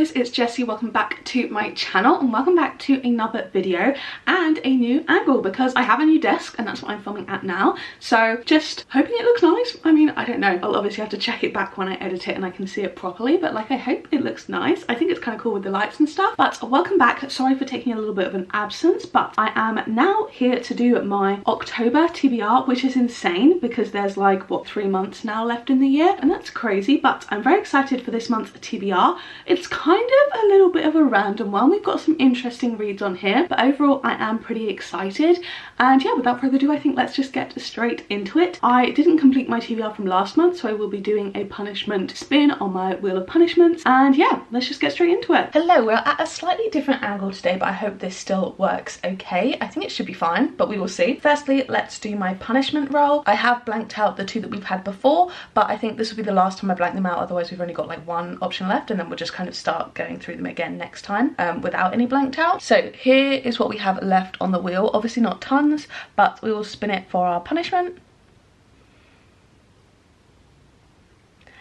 guys, it's Jessie. Welcome back to my channel and welcome back to another video and a new angle because I have a new desk and that's what I'm filming at now. So just hoping it looks nice. I mean, I don't know. I'll obviously have to check it back when I edit it and I can see it properly, but like I hope it looks nice. I think it's kind of cool with the lights and stuff. But welcome back. Sorry for taking a little bit of an absence, but I am now here to do my October TBR, which is insane because there's like, what, 3 months now left in the year, and that's crazy. But I'm very excited for this month's TBR. It's kind of a little bit of a random one. We've got some interesting reads on here, but overall I am pretty excited. And yeah, without further ado, I think let's just get straight into it. I didn't complete my TBR from last month, so I will be doing a punishment spin on my wheel of punishments. And yeah, let's just get straight into it. Hello, we're at a slightly different angle today, but I hope this still works okay. I think it should be fine, but we will see. Firstly, let's do my punishment roll. I have blanked out the two that we've had before, but I think this will be the last time I blank them out, otherwise we've only got like one option left and then we'll just kind of start going through them again next time without any blanked out. So here is what we have left on the wheel. Obviously not tons, but we will spin it for our punishment.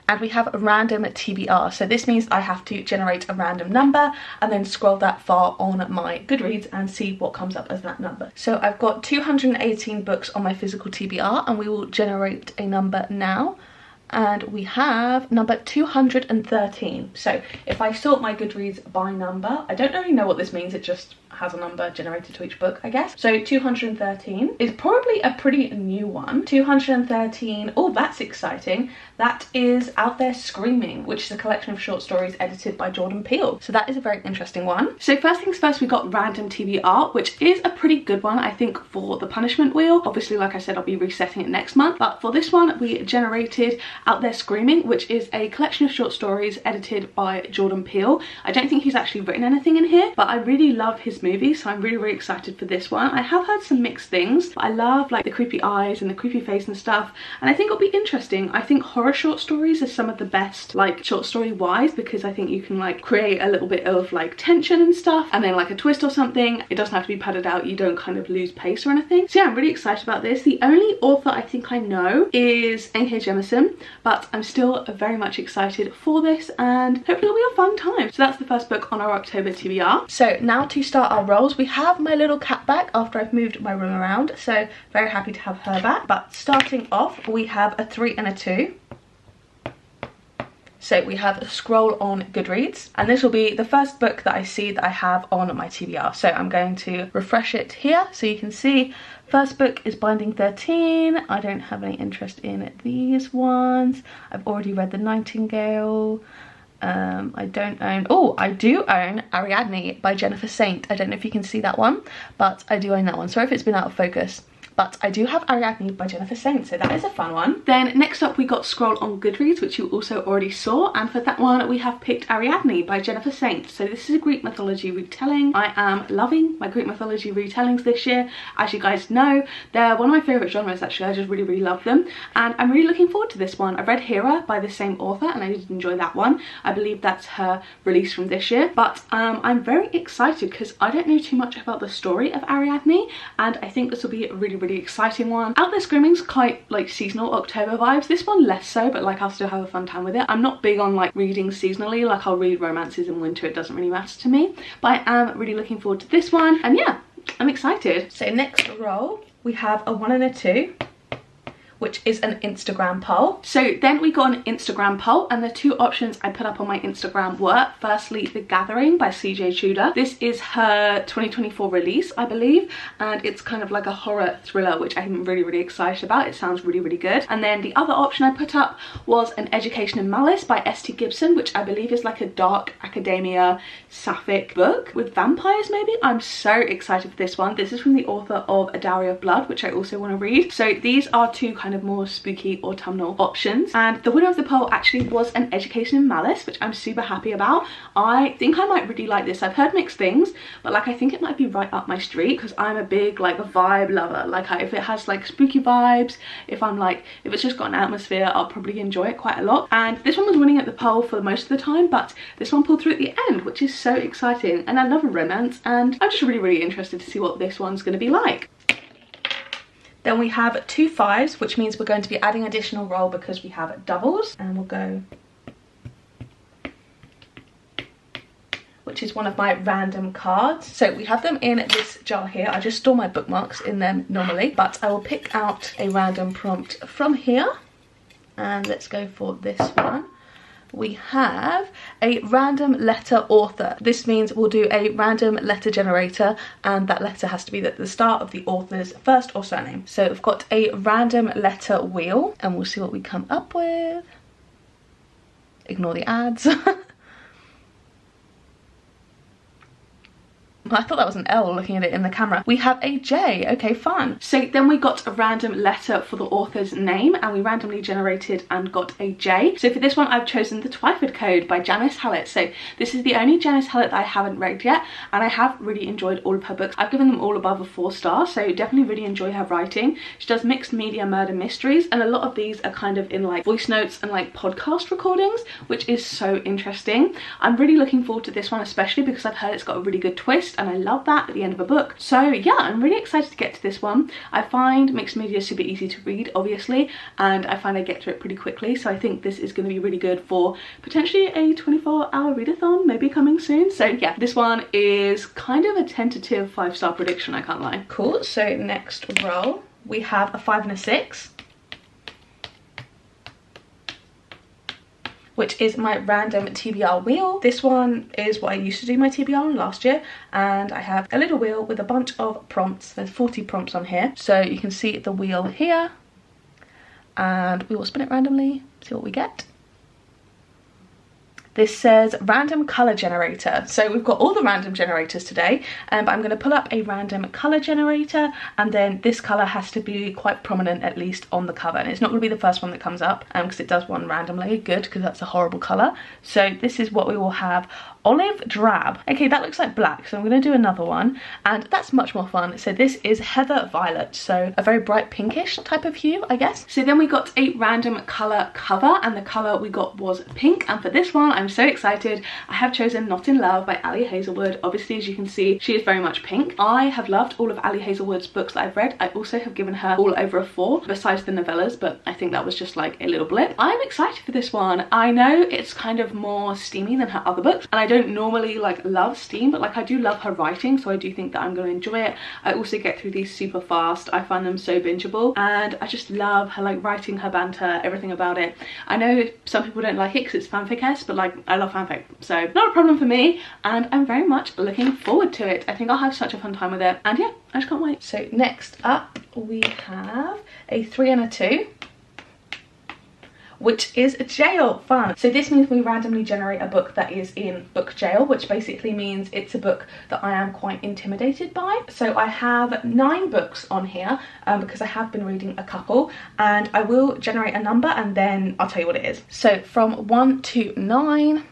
And we have a random TBR, so this means I have to generate a random number and then scroll that far on my Goodreads and see what comes up as that number. So I've got 218 books on my physical TBR and we will generate a number now. And we have number 213. So if I sort my Goodreads by number, I don't really know what this means, it just has a number generated to each book, I guess. So 213 is probably a pretty new one. 213, oh, that's exciting. That is Out There Screaming, which is a collection of short stories edited by Jordan Peele. So that is a very interesting one. So first things first, we got random TBR, which is a pretty good one, I think, for the punishment wheel. Obviously, like I said, I'll be resetting it next month, but for this one, we generated Out There Screaming, which is a collection of short stories edited by Jordan Peele. I don't think he's actually written anything in here, but I really love his movies, so I'm really excited for this one. I have heard some mixed things, but I love like the creepy eyes and the creepy face and stuff, and I think it'll be interesting. I think horror short stories are some of the best, like short story wise, because I think you can like create a little bit of like tension and stuff and then like a twist or something. It doesn't have to be padded out, you don't kind of lose pace or anything. So yeah, I'm really excited about this. The only author I think I know is N.K. Jemisin, but I'm still very much excited for this and hopefully it'll be a fun time. So that's the first book on our October TBR. So now to start our rolls, we have my little cat back after I've moved my room around, so very happy to have her back. But starting off, we have a 3 and a 2. So we have a scroll on Goodreads, and this will be the first book that I see that I have on my TBR. So I'm going to refresh it here so you can see. First book is Binding 13. I don't have any interest in these ones. I've already read The Nightingale. I don't own, oh, I do own Ariadne by Jennifer Saint. I don't know if you can see that one, but I do own that one. Sorry if it's been out of focus. But I do have Ariadne by Jennifer Saint, so that is a fun one. Then next up we got Scroll on Goodreads, which you also already saw, and for that one we have picked Ariadne by Jennifer Saint. So this is a Greek mythology retelling. I am loving my Greek mythology retellings this year. As you guys know, they're one of my favourite genres actually. I just really love them, and I'm really looking forward to this one. I read Hera by the same author and I did enjoy that one. I believe that's her release from this year, but I'm very excited because I don't know too much about the story of Ariadne, and I think this will be a really exciting one. Out There Screaming's quite like seasonal October vibes. This one less so, but like I'll still have a fun time with it. I'm not big on like reading seasonally, like I'll read romances in winter, it doesn't really matter to me, but I am really looking forward to this one, and yeah, I'm excited. So next roll, we have a 1 and a 2, which is an Instagram poll. So then we got an Instagram poll, and the two options I put up on my Instagram were firstly The Gathering by CJ Tudor. This is her 2024 release, I believe, and it's kind of like a horror thriller, which I'm really excited about. It sounds really good. And then the other option I put up was An Education in Malice by S.T. Gibson, which I believe is like a dark academia sapphic book with vampires maybe. I'm so excited for this one. This is from the author of A Dowry of Blood, which I also want to read. So these are two kind of more spooky autumnal options, and the winner of the poll actually was An Education in Malice, which I'm super happy about. I think I might really like this. I've heard mixed things, but like I think it might be right up my street because I'm a big like a vibe lover. Like if it has like spooky vibes, if it's just got an atmosphere, I'll probably enjoy it quite a lot. And this one was winning at the poll for most of the time, but this one pulled through at the end, which is so exciting. And I love a romance, and I'm just really interested to see what this one's going to be like. Then we have 2 5s, which means we're going to be adding additional roll because we have doubles, and we'll go which is one of my random cards. So we have them in this jar here. I just store my bookmarks in them normally, but I will pick out a random prompt from here. And let's go for this one. We have a random letter author. This means we'll do a random letter generator, and that letter has to be at the start of the author's first or surname. So we've got a random letter wheel, and we'll see what we come up with. Ignore the ads. I thought that was an L looking at it in the camera. We have a J. Okay, fun. So then we got a random letter for the author's name, and we randomly generated and got a J. So for this one, I've chosen The Twyford Code by Janice Hallett. So this is the only Janice Hallett that I haven't read yet, and I have really enjoyed all of her books. I've given them all above a 4 star, so definitely really enjoy her writing. She does mixed media murder mysteries, and a lot of these are kind of in like voice notes and like podcast recordings, which is so interesting. I'm really looking forward to this one, especially because I've heard it's got a really good twist, and I love that at the end of a book. So yeah, I'm really excited to get to this one. I find mixed media super easy to read, obviously, and I find I get through it pretty quickly, so I think this is going to be really good for potentially a 24-hour readathon, maybe coming soon. So yeah, this one is kind of a tentative 5-star prediction, I can't lie. Cool. So next roll, we have a 5 and a 6, which is my random TBR wheel. This one is what I used to do my TBR on last year, and I have a little wheel with a bunch of prompts. There's 40 prompts on here, so you can see the wheel here, and we will spin it randomly, see what we get. This says random colour generator. So we've got all the random generators today, but I'm going to pull up a random colour generator, and then this colour has to be quite prominent at least on the cover, and it's not going to be the first one that comes up because it does one randomly. Good, because that's a horrible colour. So this is what we will have. Olive drab. Okay, that looks like black, so I'm going to do another one, and that's much more fun. So this is heather violet, so a very bright pinkish type of hue, I guess. So then we got a random colour cover, and the colour we got was pink, and for this one I'm so excited. I have chosen Not in Love by Ali Hazelwood. Obviously, as you can see, she is very much pink. I have loved all of Ali Hazelwood's books that I've read. I also have given her all over a 4 besides the novellas, but I think that was just like a little blip. I'm excited for this one. I know it's kind of more steamy than her other books, and I don't normally like love steam, but like I do love her writing, so I do think that I'm going to enjoy it. I also get through these super fast. I find them so bingeable, and I just love her like writing, her banter, everything about it. I know some people don't like it because it's fanfic-esque, but like I love fanfic, so not a problem for me, and I'm very much looking forward to it. I think I'll have such a fun time with it, and yeah, I just can't wait. So next up we have a 3 and a 2, which is jail fun. So this means we randomly generate a book that is in book jail, which basically means it's a book that I am quite intimidated by. So I have 9 books on here because I have been reading a couple, and I will generate a number and then I'll tell you what it is. So from 1 to 9,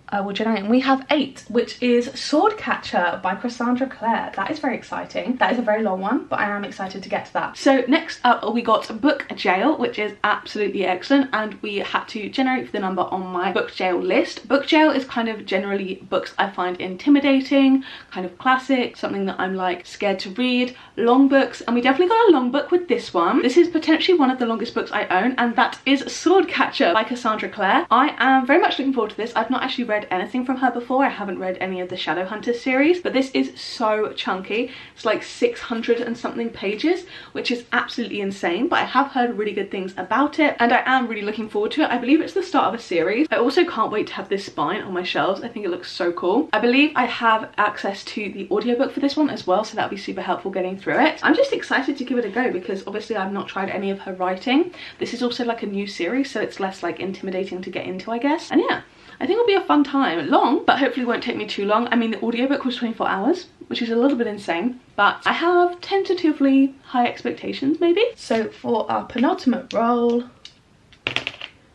I will generate, and we have 8, which is Swordcatcher by Cassandra Clare. That is very exciting. That is a very long one, but I am excited to get to that. So next up we got Book Jail, which is absolutely excellent, and we had to generate for the number on my Book Jail list. Book Jail is kind of generally books I find intimidating, kind of classic, something that I'm like scared to read, long books, and we definitely got a long book with this one. This is potentially one of the longest books I own, and that is Swordcatcher by Cassandra Clare. I am very much looking forward to this. I've not actually read anything from her before. I haven't read any of the Shadowhunters series, but this is so chunky. It's like 600 and something pages, which is absolutely insane, but I have heard really good things about it, and I am really looking forward to it. I believe it's the start of a series. I also can't wait to have this spine on my shelves. I think it looks so cool. I believe I have access to the audiobook for this one as well, so that'll be super helpful getting through it. I'm just excited to give it a go because obviously I've not tried any of her writing. This is also like a new series, so it's less like intimidating to get into, I guess. And yeah, I think it'll be a fun time. Long, but hopefully won't take me too long. I mean, the audiobook was 24 hours, which is a little bit insane, but I have tentatively high expectations, maybe. So for our penultimate roll,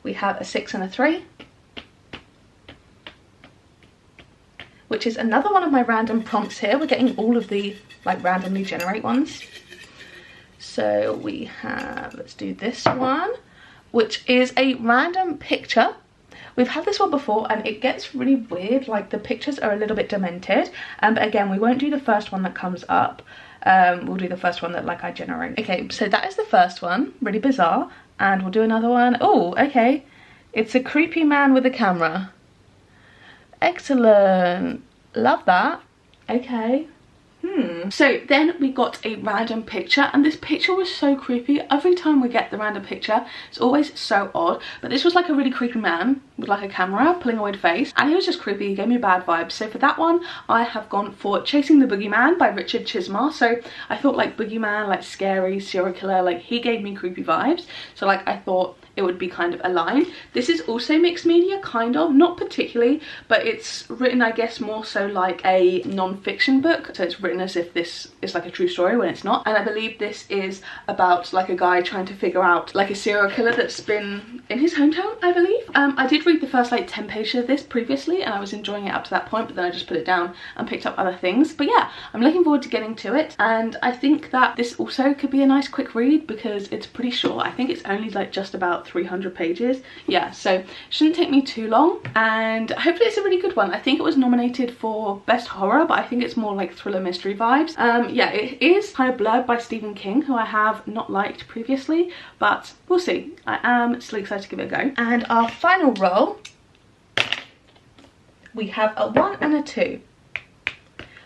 we have a 6 and a 3, which is another one of my random prompts here. We're getting all of the like randomly generate ones. So we have, let's do this one, which is a random picture. We've had this one before and it gets really weird, like the pictures are a little bit demented, but again, we won't do the first one that comes up. We'll do the first one that like I generate. Okay, so that is the first one, really bizarre, and we'll do another one. Oh, okay, it's a creepy man with a camera. excellent. Love that. Okay. So then we got a random picture, and this picture was so creepy. Every time we get the random picture, it's always so odd, but this was like a really creepy man with like a camera pulling a weird face, and he was just creepy. He gave me bad vibes. So for that one, I have gone for Chasing the Boogeyman by Richard Chismar. So I thought like boogeyman, like scary serial killer, like he gave me creepy vibes, so like I thought it would be kind of aligned. This is also mixed media, kind of, not particularly, but it's written, I guess, more so like a non-fiction book, so it's written as if this is like a true story when it's not. And I believe this is about like a guy trying to figure out like a serial killer that's been in his hometown, I believe. I did read the first like 10 pages of this previously, and I was enjoying it up to that point, but then I just put it down and picked up other things. But yeah, I'm looking forward to getting to it, and I think that this also could be a nice quick read because it's pretty short. I think it's only like just about 300 pages. Yeah, so it shouldn't take me too long, and hopefully it's a really good one. I think it was nominated for Best Horror, but I think it's more like thriller mystery vibes. Yeah, it is kind of blurred by Stephen King, who I have not liked previously, but we'll see. I am still excited to give it a go. And our final roll, we have a 1 and a 2,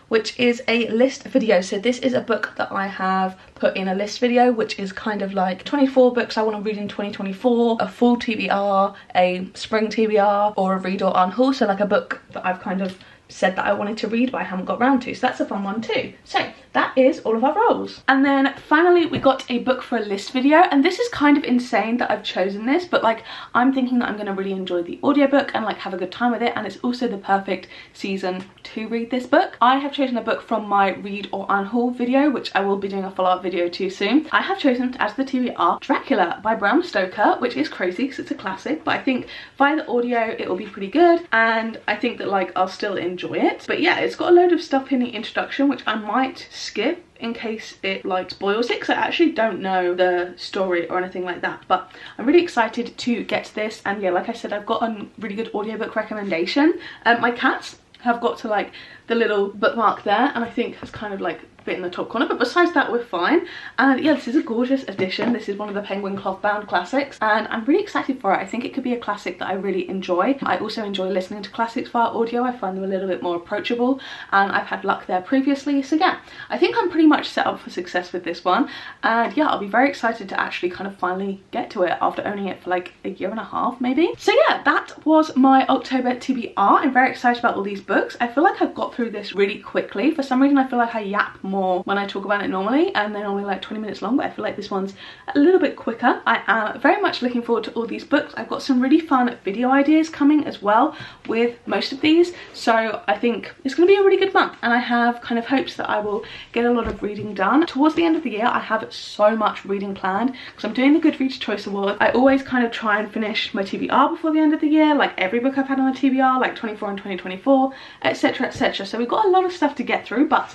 which is a list video. So this is a book that I have put in a list video, which is kind of like 24 books I want to read in 2024, a full TBR, a spring TBR, or a read or unhaul. So like a book that I've kind of said that I wanted to read but I haven't got round to, so that's a fun one too. So that is all of our rolls. And then finally we got a book for a list video, and this is kind of insane that I've chosen this, but like I'm thinking that I'm going to really enjoy the audiobook and like have a good time with it, and it's also the perfect season to read this book. I have chosen a book from my read or unhaul video, which I will be doing a follow-up video to soon. I have chosen as the TBR Dracula by Bram Stoker, which is crazy because it's a classic, but I think via the audio it will be pretty good, and I think that like I'll still enjoy it. But yeah, it's got a load of stuff in the introduction which I might skip in case it like spoils it, because I actually don't know the story or anything like that. But I'm really excited to get to this, and yeah, like I said, I've got a really good audiobook recommendation. My cats have got to like the little bookmark there, and I think it's kind of like bit in the top corner, but besides that we're fine. And yeah, this is a gorgeous edition. This is one of the Penguin cloth bound classics, and I'm really excited for it. I think it could be a classic that I really enjoy. I also enjoy listening to classics via audio. I find them a little bit more approachable, and I've had luck there previously. So yeah, I think I'm pretty much set up for success with this one, and yeah, I'll be very excited to actually kind of finally get to it after owning it for like a year and a half maybe. So yeah, that was my October TBR. I'm very excited about all these books. I feel like I've got through this really quickly. For some reason I feel like I yap more when I talk about it normally, and they're only like 20 minutes long, but I feel like this one's a little bit quicker. I am very much looking forward to all these books. I've got some really fun video ideas coming as well with most of these, so I think it's going to be a really good month, and I have kind of hopes that I will get a lot of reading done. Towards the end of the year I have so much reading planned because I'm doing the Goodreads Choice Award. I always kind of try and finish my TBR before the end of the year, like every book I've had on the TBR, like 24 and 2024, etc, etc. So we've got a lot of stuff to get through, but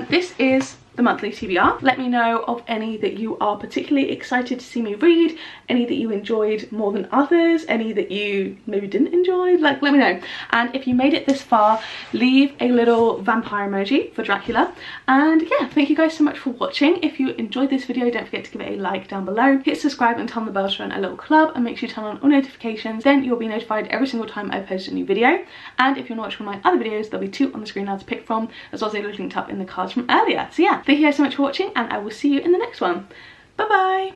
this is the monthly TBR. Let me know of any that you are particularly excited to see me read, any that you enjoyed more than others, any that you maybe didn't enjoy, like let me know. And if you made it this far, leave a little vampire emoji for Dracula. And yeah, thank you guys so much for watching. If you enjoyed this video, don't forget to give it a like down below, hit subscribe and turn on the bell to join a little club, and make sure you turn on all notifications, then you'll be notified every single time I post a new video. And if you're not watching my other videos, there'll be 2 on the screen now to pick from, as well as they look linked up in the cards from earlier. So yeah, thank you guys so much for watching, and I will see you in the next one. Bye bye.